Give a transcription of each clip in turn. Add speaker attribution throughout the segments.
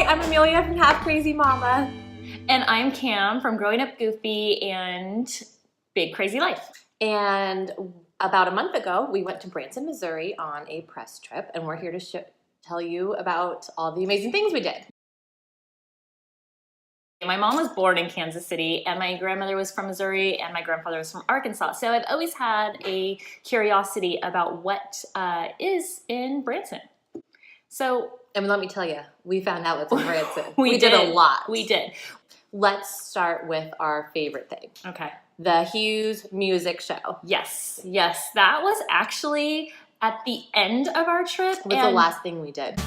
Speaker 1: I'm Amelia from Half Crazy Mama.
Speaker 2: And I'm Cam from Growing Up Goofy and Big Crazy Life.
Speaker 1: And about a month ago, we went to Branson, Missouri on a press trip, and we're here to tell you about all the amazing things we did.
Speaker 2: My mom was born in Kansas City, and my grandmother was from Missouri, and my grandfather was from Arkansas. So I've always had a curiosity about what is in Branson.
Speaker 1: And let me tell you, we found out what's in Branson.
Speaker 2: we did
Speaker 1: a lot.
Speaker 2: We did.
Speaker 1: Let's start with our favorite thing.
Speaker 2: Okay.
Speaker 1: The Hughes music show.
Speaker 2: Yes, yes. That was actually at the end of our trip.
Speaker 1: It was the last thing we did.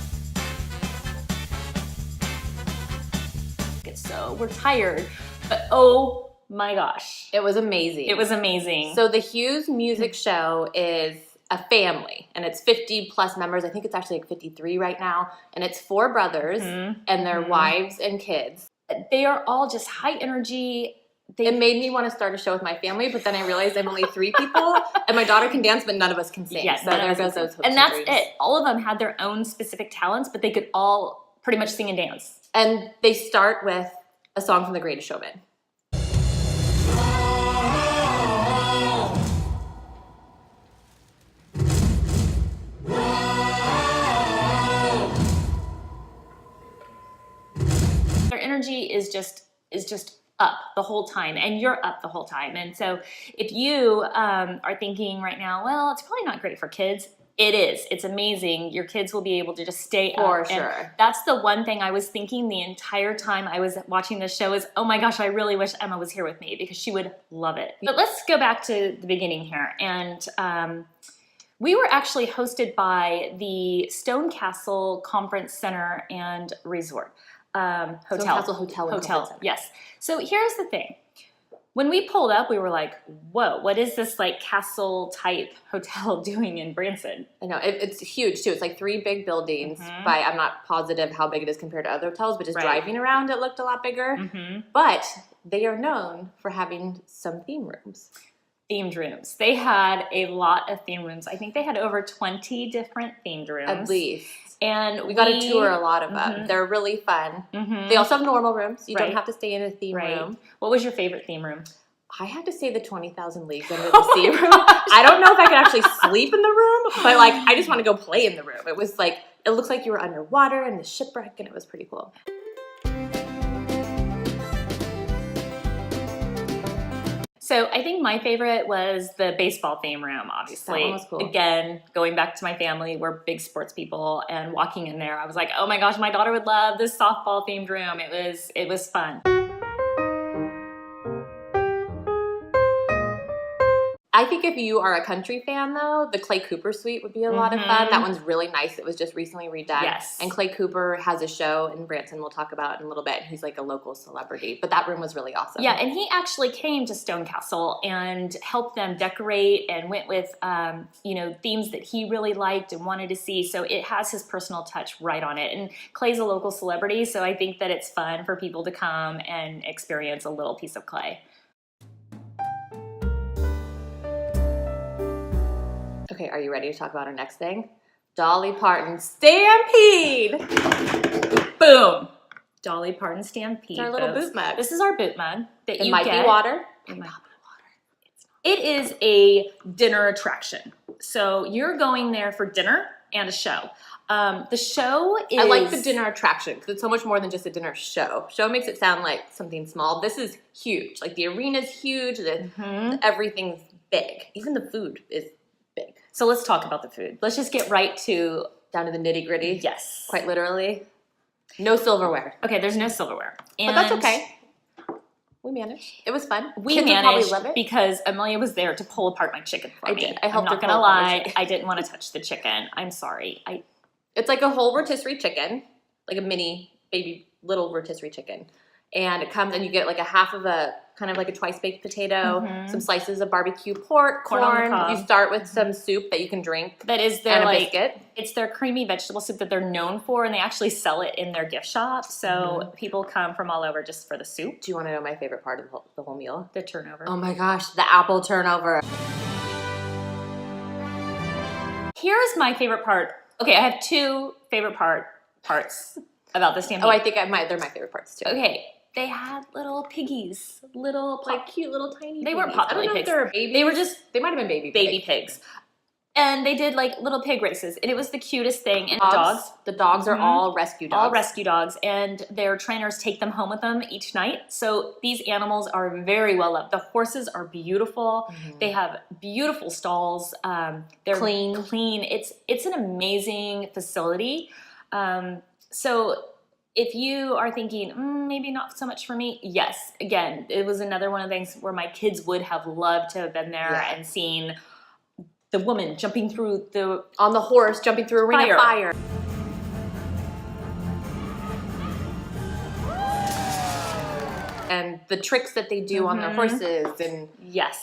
Speaker 2: So we're tired, but oh my gosh.
Speaker 1: It was amazing.
Speaker 2: It was amazing.
Speaker 1: So the Hughes music show is a family, and it's 50 plus members. I think it's actually like 53 right now. And it's 4 brothers and their wives and kids.
Speaker 2: They are all just high energy.
Speaker 1: It made me want to start a show with my family, but then I realized I'm only 3 people, and my daughter can dance, but none of us can sing.
Speaker 2: Yes,
Speaker 1: so there goes those hopes
Speaker 2: and that's
Speaker 1: dreams.
Speaker 2: it. All of them had their own specific talents, but they could all pretty much sing and dance.
Speaker 1: And they start with a song from The Greatest Showman.
Speaker 2: Their energy is just up the whole time, and you're up the whole time. And so if you are thinking right now, well, it's probably not great for kids, it is. It's amazing. Your kids will be able to just stay up.
Speaker 1: For sure.
Speaker 2: And that's the one thing I was thinking the entire time I was watching this show is, oh my gosh, I really wish Emma was here with me because she would love it. But let's go back to the beginning here. And we were actually hosted by the Stone Castle Conference Center and Resort. Hotel. Yes. So here's the thing. When we pulled up, we were like, whoa, what is this like castle type hotel doing in Branson?
Speaker 1: I know, it's huge too. It's like 3 big buildings by, I'm not positive how big it is compared to other hotels, but just driving around it looked a lot bigger. But they are known for having some theme rooms.
Speaker 2: Themed rooms. They had a lot of theme rooms. I think they had over 20 different themed rooms.
Speaker 1: At least.
Speaker 2: And
Speaker 1: we got to tour a lot of them. They're really fun. They also have normal rooms. You don't have to stay in a theme room.
Speaker 2: What was your favorite theme room?
Speaker 1: I had to say the 20,000 Leagues Under the Sea room. I don't know if I could actually sleep in the room, but like I just want to go play in the room. It was like, it looks like you were underwater in the shipwreck, and it was pretty cool.
Speaker 2: So I think my favorite was the baseball theme room, obviously.
Speaker 1: That one was cool.
Speaker 2: Again, going back to my family, we're big sports people, and walking in there, I was like, oh my gosh, my daughter would love this softball themed room. It was fun.
Speaker 1: I think if you are a country fan, though, the Clay Cooper suite would be a lot of fun. That one's really nice. It was just recently redone.
Speaker 2: Yes.
Speaker 1: And Clay Cooper has a show in Branson we'll talk about in a little bit. He's like a local celebrity. But that room was really awesome.
Speaker 2: Yeah, and he actually came to Stone Castle and helped them decorate and went with, you know, themes that he really liked and wanted to see. So it has his personal touch right on it. And Clay's a local celebrity, so I think that it's fun for people to come and experience a little piece of Clay.
Speaker 1: Okay, are you ready to talk about our next thing? Dolly Parton's Stampede!
Speaker 2: Boom! Dolly Parton Stampede.
Speaker 1: It's our little boot mug.
Speaker 2: This is our boot mug that you get.
Speaker 1: It might be water.
Speaker 2: It might not be water. It is a dinner attraction. So you're going there for dinner and a show. The show is...
Speaker 1: I like the dinner attraction because it's so much more than just a dinner show. Show makes it sound like something small. This is huge. Like the arena's huge. Everything's big. Even the food is big.
Speaker 2: So let's talk about the food. Let's just get right to...
Speaker 1: Down to the nitty gritty.
Speaker 2: Yes.
Speaker 1: Quite literally. No silverware.
Speaker 2: Okay, there's no silverware.
Speaker 1: But that's okay. We managed. It was fun.
Speaker 2: We managed because Amelia was there to pull apart my chicken for me.
Speaker 1: I did. I helped her.
Speaker 2: I'm not gonna lie. I didn't want to touch the chicken. I'm sorry.
Speaker 1: It's like a whole rotisserie chicken, like a mini baby little rotisserie chicken. And it comes and you get like a half of a kind of like a twice baked potato, some slices of barbecue pork, corn. You start with some soup that you can drink.
Speaker 2: That is their
Speaker 1: and
Speaker 2: like
Speaker 1: a biscuit.
Speaker 2: It's their creamy vegetable soup that they're known for, and they actually sell it in their gift shop. So people come from all over just for the soup.
Speaker 1: Do you want to know my favorite part of the whole meal?
Speaker 2: The turnover.
Speaker 1: Oh my gosh, the apple turnover.
Speaker 2: Here's my favorite part. Okay, I have 2 favorite parts. about the Stampede?
Speaker 1: Oh, I think they're my favorite parts too.
Speaker 2: Okay, they had little piggies,
Speaker 1: like cute little tiny.
Speaker 2: They weren't
Speaker 1: piggies.
Speaker 2: potbelly
Speaker 1: I don't know
Speaker 2: pigs.
Speaker 1: if they were babies.
Speaker 2: They were just
Speaker 1: they might have been baby
Speaker 2: pigs. And they did like little pig races, and it was the cutest thing. And
Speaker 1: the dogs are all rescue dogs.
Speaker 2: All rescue dogs, and their trainers take them home with them each night. So these animals are very well loved. The horses are beautiful. They have beautiful stalls. They're clean. It's an amazing facility. So if you are thinking, maybe not so much for me, yes. Again, it was another one of the things where my kids would have loved to have been there and seen the woman jumping through
Speaker 1: on the horse, jumping through a ring of fire. And the tricks that they do on their horses, and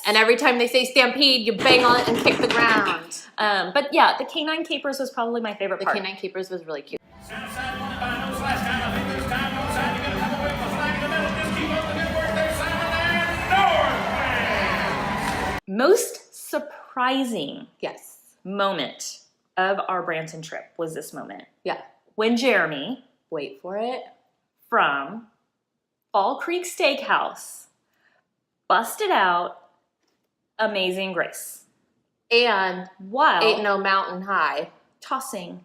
Speaker 1: and every time they say stampede, you bang on it and kick the ground.
Speaker 2: But yeah, the canine capers was probably my favorite part.
Speaker 1: The canine capers was really cute.
Speaker 2: Most surprising moment of our Branson trip was this moment.
Speaker 1: Yeah.
Speaker 2: When Jeremy,
Speaker 1: wait for it,
Speaker 2: from Fall Creek Steakhouse busted out Amazing Grace.
Speaker 1: And
Speaker 2: wow,
Speaker 1: Ain't No Mountain High.
Speaker 2: Tossing.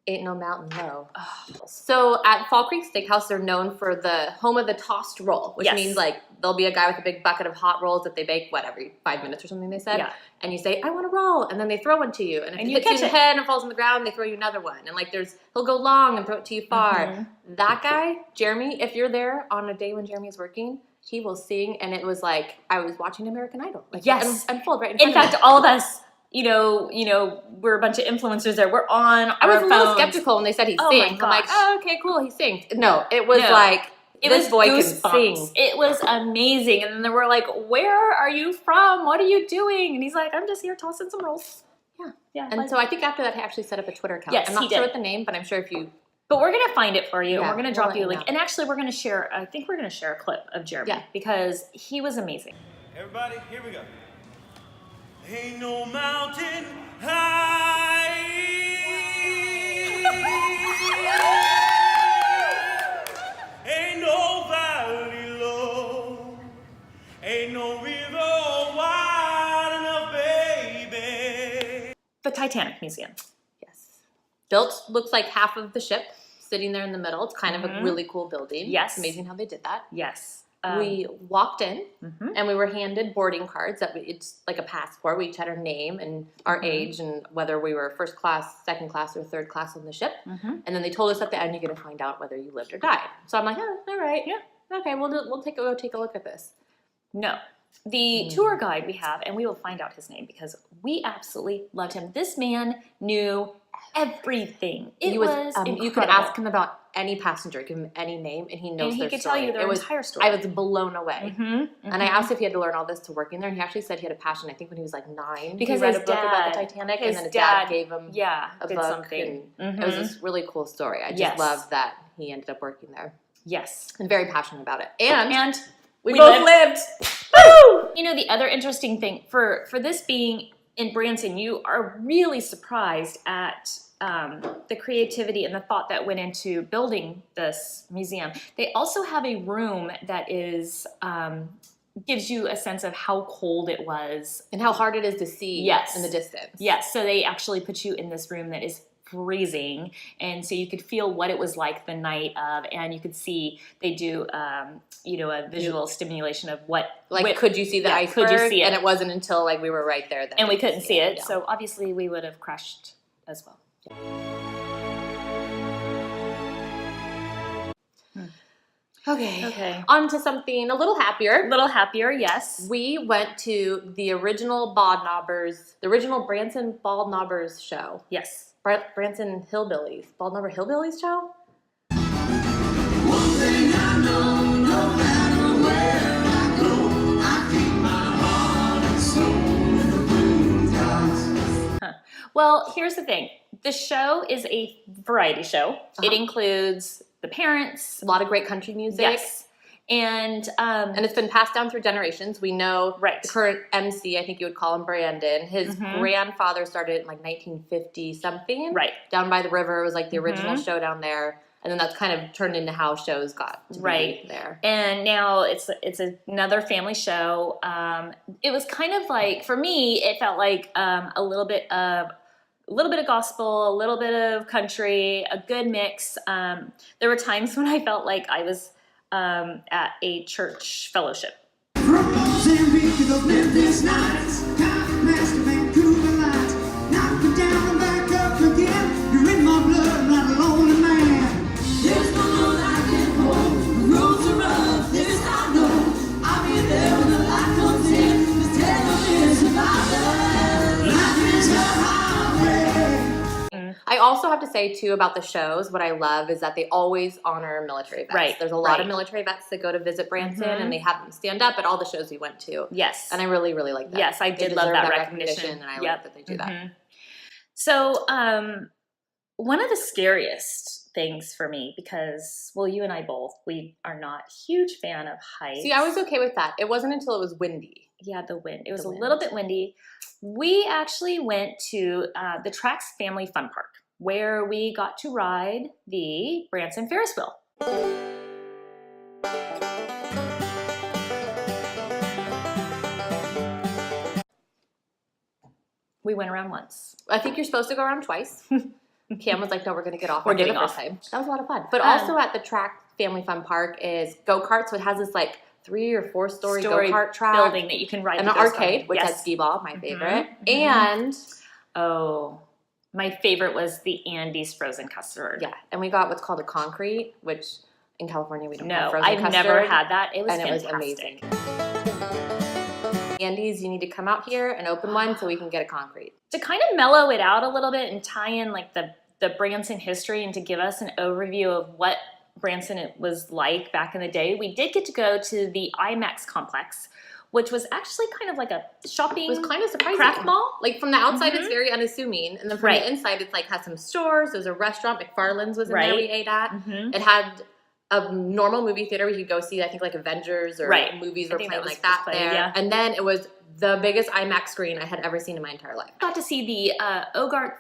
Speaker 1: Ain't No Mountain Low. Oh. So at Fall Creek Steakhouse, they're known for the home of the tossed roll, which means like there'll be a guy with a big bucket of hot rolls that they bake, every 5 minutes or something they said. Yeah. And you say, I want a roll. And then they throw one to you. And if it hits you in the head and falls on the ground, they throw you another one. And like he'll go long and throw it to you far. That guy, Jeremy, if you're there on a day when Jeremy's working, he will sing. And it was like, I was watching American Idol. Like, unfold right in front of me.
Speaker 2: In fact, all of us, you know, we're a bunch of influencers there. We're on our
Speaker 1: I was a little
Speaker 2: phones.
Speaker 1: skeptical when they said he sings. I'm like, oh, okay, cool, he sings. No, it was like, this boy can sing.
Speaker 2: It was amazing. And then they were like, where are you from? What are you doing? And he's like, I'm just here tossing some rolls. Yeah.
Speaker 1: And so I think after that, he actually set up a Twitter account.
Speaker 2: Yes,
Speaker 1: I'm not sure what the name, but I'm sure if you...
Speaker 2: But we're going to find it for you. And we're going to drop you a link.
Speaker 1: Know.
Speaker 2: And actually, we're going to share, I think we're going to share a clip of Jeremy. Yeah. Because he was amazing.
Speaker 3: Everybody, here we go. Ain't no mountain high, ain't no valley low, ain't no river wide enough, baby.
Speaker 2: The Titanic Museum.
Speaker 1: Yes. Built, looks like half of the ship sitting there in the middle. It's kind of a really cool building.
Speaker 2: Yes.
Speaker 1: It's amazing how they did that.
Speaker 2: Yes.
Speaker 1: We walked in and we were handed boarding cards it's like a passport. We each had our name and our age and whether we were first class, second class, or third class on the ship. And then they told us at the end, you're going to find out whether you lived or died. So I'm like, oh, all right. Yeah. Okay, we'll take a look at this.
Speaker 2: No. The tour guide we have, and we will find out his name because we absolutely loved him. This man knew everything. It was incredible.
Speaker 1: You could ask him about any passenger, give him any name, and he knows their story.
Speaker 2: And he could tell you their entire story.
Speaker 1: I was blown away. And I asked if he had to learn all this to working there, and he actually said he had a passion, I think when he was like 9.
Speaker 2: Because
Speaker 1: he read a book about the Titanic, and then his dad gave him a book.
Speaker 2: Something.
Speaker 1: And it was this really cool story. I just love that he ended up working there.
Speaker 2: Yes.
Speaker 1: And very passionate about it. And we
Speaker 2: both
Speaker 1: lived.
Speaker 2: Woo! You know, the other interesting thing, for this being in Branson, you are really surprised at the creativity and the thought that went into building this museum. They also have a room that is gives you a sense of how cold it was
Speaker 1: and how hard it is to see in the distance.
Speaker 2: Yes, so they actually put you in this room that is freezing, and so you could feel what it was like the night of, and you could see they do you know, a visual stimulation of what
Speaker 1: could you see the iceberg?
Speaker 2: Could you see it?
Speaker 1: And it wasn't until like we were right there that
Speaker 2: and we couldn't see it. So obviously we would have crashed as well.
Speaker 1: Okay. On to something a little happier.
Speaker 2: Yes.
Speaker 1: We went to the original Baldknobbers, the original Branson Baldknobbers show.
Speaker 2: Yes.
Speaker 1: Branson Hillbillies. Baldknobber Hillbillies show?
Speaker 4: One thing I know, no matter where I go, I keep my heart and soul in the boondocks.
Speaker 2: Well, here's the thing. The show is a variety show. It includes the parents.
Speaker 1: A lot of great country music.
Speaker 2: Yes. And
Speaker 1: it's been passed down through generations. We know the current MC, I think you would call him Brandon. His grandfather started in like 1950 something.
Speaker 2: Right.
Speaker 1: Down by the river. It was like the original show down there. And then that's kind of turned into how shows got to be there.
Speaker 2: And now it's another family show. It was kind of like, for me, it felt like a little bit of gospel, a little bit of country, a good mix. There were times when I felt like I was at a church fellowship.
Speaker 4: From Mozambique to the Memphis Nights, Master Vancouver lights, knock me down and back up again. You're in my blood, I'm not a lonely man. There's no road I can go, the roads are rough, this I know. I'll be there when the light comes in, just tell me it's about love. Life is a highway.
Speaker 1: I also have to say, too, about the shows, what I love is that they always honor military vets.
Speaker 2: Right,
Speaker 1: There's a lot of military vets that go to visit Branson, and they have them stand up at all the shows we went to.
Speaker 2: Yes.
Speaker 1: And I really, really like that.
Speaker 2: Yes, I
Speaker 1: They
Speaker 2: did love
Speaker 1: deserve
Speaker 2: that recognition.
Speaker 1: and I like that they do that.
Speaker 2: So, one of the scariest things for me, because, well, you and I both, we are not huge fan of heights.
Speaker 1: See, I was okay with that. It wasn't until it was windy.
Speaker 2: Yeah, the wind. It was
Speaker 1: The
Speaker 2: a
Speaker 1: wind.
Speaker 2: little bit windy. We actually went to the Trax Family Fun Park, where we got to ride the Branson Ferris wheel. We went around once.
Speaker 1: I think you're supposed to go around twice. Cam was like, no, we're going to get off.
Speaker 2: We're
Speaker 1: after
Speaker 2: getting
Speaker 1: the first
Speaker 2: off.
Speaker 1: time. That was a lot of fun. But also at the Track Family Fun Park is go-karts. So it has this like 3 or 4 story go-kart track.
Speaker 2: building that you can ride.
Speaker 1: And
Speaker 2: the
Speaker 1: an
Speaker 2: ghost
Speaker 1: arcade,
Speaker 2: on.
Speaker 1: which
Speaker 2: Yes.
Speaker 1: has skee-ball, my favorite. And...
Speaker 2: Oh, my favorite was the Andes frozen custard.
Speaker 1: yeah, and we got what's called a concrete, which in California we don't have
Speaker 2: No,
Speaker 1: frozen
Speaker 2: I've
Speaker 1: custard.
Speaker 2: never had that. It was
Speaker 1: and
Speaker 2: fantastic.
Speaker 1: it was amazing. Andes, you need to come out here and open one so we can get a concrete.
Speaker 2: To kind of mellow it out a little bit and tie in like the Branson history and to give us an overview of what Branson was like back in the day, we did get to go to the IMAX complex, which was actually kind of like a shopping
Speaker 1: It was kind of surprising.
Speaker 2: craft mall.
Speaker 1: Like from the outside, it's very unassuming, and then from
Speaker 2: Right.
Speaker 1: the inside, it's like has some stores. There's a restaurant. McFarland's was in there.
Speaker 2: Right.
Speaker 1: We ate at.
Speaker 2: Mhm.
Speaker 1: It had a normal movie theater where you could go see. I think like Avengers or
Speaker 2: Right.
Speaker 1: movies
Speaker 2: I
Speaker 1: were
Speaker 2: think
Speaker 1: playing
Speaker 2: that was
Speaker 1: like that
Speaker 2: played,
Speaker 1: there.
Speaker 2: yeah.
Speaker 1: And then it was the biggest IMAX screen I had ever seen in my entire life.
Speaker 2: Got to see the Ozarks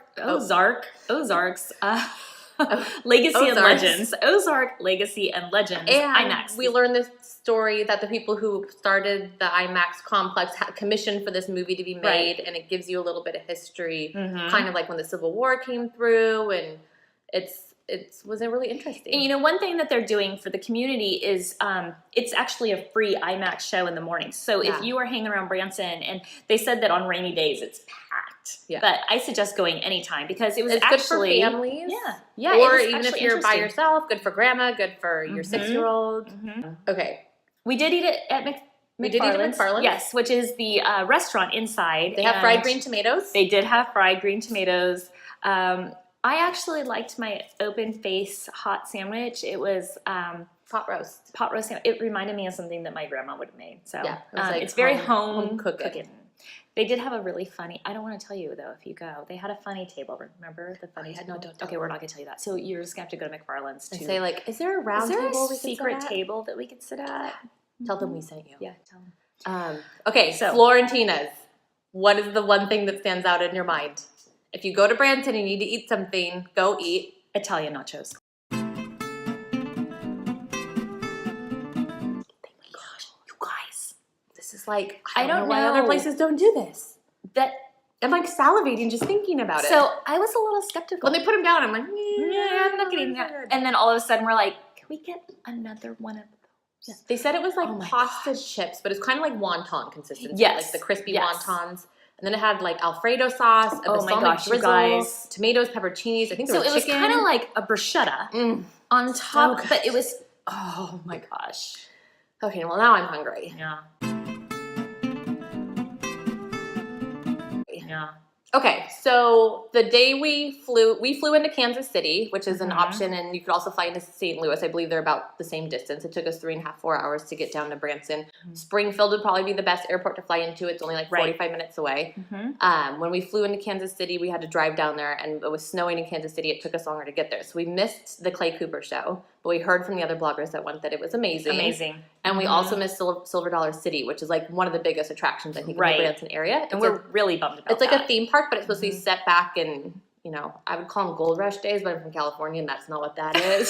Speaker 2: Legacy and
Speaker 1: Ozarks.
Speaker 2: Legends. Ozark Legacy and Legends
Speaker 1: And
Speaker 2: IMAX.
Speaker 1: we learned this story that the people who started the IMAX complex had commissioned for this movie to be made, and it gives you a little bit of history, kind of like when the Civil War came through, and it was really interesting.
Speaker 2: And you know, one thing that they're doing for the community is it's actually a free IMAX show in the morning. So
Speaker 1: Yeah.
Speaker 2: if you are hanging around Branson, and they said that on rainy days it's packed,
Speaker 1: Yeah.
Speaker 2: but I suggest going anytime because it was
Speaker 1: It's
Speaker 2: actually
Speaker 1: good for families.
Speaker 2: yeah.
Speaker 1: Or
Speaker 2: it was
Speaker 1: even if
Speaker 2: actually
Speaker 1: you're by
Speaker 2: interesting.
Speaker 1: yourself, good for grandma, good for your 6-year-old. Okay.
Speaker 2: We did eat it at
Speaker 1: We did eat at McFarland's.
Speaker 2: Yes, which is the restaurant inside.
Speaker 1: They have
Speaker 2: and
Speaker 1: fried green tomatoes.
Speaker 2: They did have fried green tomatoes. I actually liked my open face hot sandwich. It was
Speaker 1: pot roast.
Speaker 2: pot roast sandwich. It reminded me of something that my grandma would have made. So
Speaker 1: Yeah, it was like
Speaker 2: it's very
Speaker 1: home
Speaker 2: home
Speaker 1: cooking.
Speaker 2: cooking. They did have a really funny. I don't want to tell you though if you go. They had a funny table. Remember the funny?
Speaker 1: no, don't tell
Speaker 2: Okay, we're not gonna tell you that. So you're just gonna have to go to McFarland's
Speaker 1: And
Speaker 2: to
Speaker 1: say like, is there a
Speaker 2: Is
Speaker 1: round
Speaker 2: there
Speaker 1: table
Speaker 2: a
Speaker 1: we could
Speaker 2: secret
Speaker 1: sit at?
Speaker 2: table that we could sit at?
Speaker 1: Tell them we sent you.
Speaker 2: Yeah, tell them.
Speaker 1: Okay,
Speaker 2: So-
Speaker 1: Florentina's. What is the one thing that stands out in your mind? If you go to Branson and you need to eat something, go eat.
Speaker 2: Italian nachos.
Speaker 1: You guys, this is like,
Speaker 2: I
Speaker 1: I don't
Speaker 2: don't
Speaker 1: know why other
Speaker 2: know.
Speaker 1: places don't do this.
Speaker 2: That
Speaker 1: I'm like salivating just thinking about it.
Speaker 2: so I was a little skeptical.
Speaker 1: when they put them down, I'm like,
Speaker 2: yeah, I'm not getting that. And then all of a sudden we're like, can we get another one of those?
Speaker 1: They said it was like
Speaker 2: Oh my
Speaker 1: pasta
Speaker 2: gosh.
Speaker 1: chips, but it's kind of like wonton consistency.
Speaker 2: Yes.
Speaker 1: Like the crispy
Speaker 2: Yes.
Speaker 1: wontons. And then it had like Alfredo sauce, a
Speaker 2: Oh my
Speaker 1: balsamic
Speaker 2: gosh, you
Speaker 1: drizzle,
Speaker 2: guys.
Speaker 1: tomatoes, pepperoncinis. I think there
Speaker 2: So
Speaker 1: was
Speaker 2: it was
Speaker 1: chicken.
Speaker 2: kind of like a bruschetta
Speaker 1: Mm.
Speaker 2: on top,
Speaker 1: good.
Speaker 2: but it was, oh my gosh.
Speaker 1: Okay, well now I'm hungry.
Speaker 2: Yeah. Yeah.
Speaker 1: Okay, so the day we flew into Kansas City, which is an
Speaker 2: Mhm.
Speaker 1: option, and you could also fly into St. Louis. I believe they're about the same distance. It took us 3.5, 4 hours to get down to Branson. Springfield would probably be the best airport to fly into. It's only like
Speaker 2: Right.
Speaker 1: 45 minutes away.
Speaker 2: Mhm.
Speaker 1: When we flew into Kansas City, we had to drive down there, and it was snowing in Kansas City. It took us longer to get there. So we missed the Clay Cooper show, but we heard from the other bloggers that went that it was amazing.
Speaker 2: Amazing.
Speaker 1: And we also missed Silver Dollar City, which is like one of the biggest attractions, I think,
Speaker 2: Right.
Speaker 1: in the Branson area.
Speaker 2: And we're really bummed about
Speaker 1: It's like
Speaker 2: that.
Speaker 1: a theme park, but it's supposed to be set back in, you know, I would call them gold rush days, but I'm from California and that's not what that is.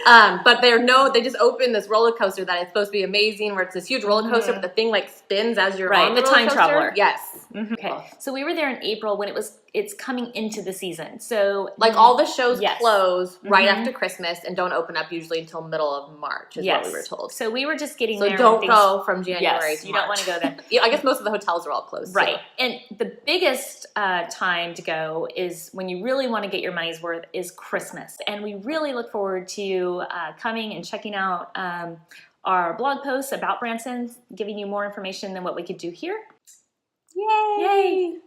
Speaker 1: But they just opened this roller coaster that is supposed to be amazing, where it's this huge roller coaster, but the thing like spins as you're on
Speaker 2: the
Speaker 1: roller
Speaker 2: time
Speaker 1: coaster.
Speaker 2: traveler.
Speaker 1: Yes.
Speaker 2: Okay, so we were there in April when it's coming into the season. So
Speaker 1: Like all the shows
Speaker 2: Yes.
Speaker 1: close right after Christmas and don't open up usually until middle of March is what we were told.
Speaker 2: So we were just getting
Speaker 1: So
Speaker 2: there.
Speaker 1: don't
Speaker 2: when
Speaker 1: go from January
Speaker 2: Yes,
Speaker 1: to
Speaker 2: you
Speaker 1: March.
Speaker 2: don't want to go then.
Speaker 1: Yeah, I guess most of the hotels are all closed.
Speaker 2: Right.
Speaker 1: too.
Speaker 2: And the biggest time to go is when you really want to get your money's worth is Christmas. And we really look forward to coming and checking out our blog posts about Branson's, giving you more information than what we could do here.
Speaker 1: Yay!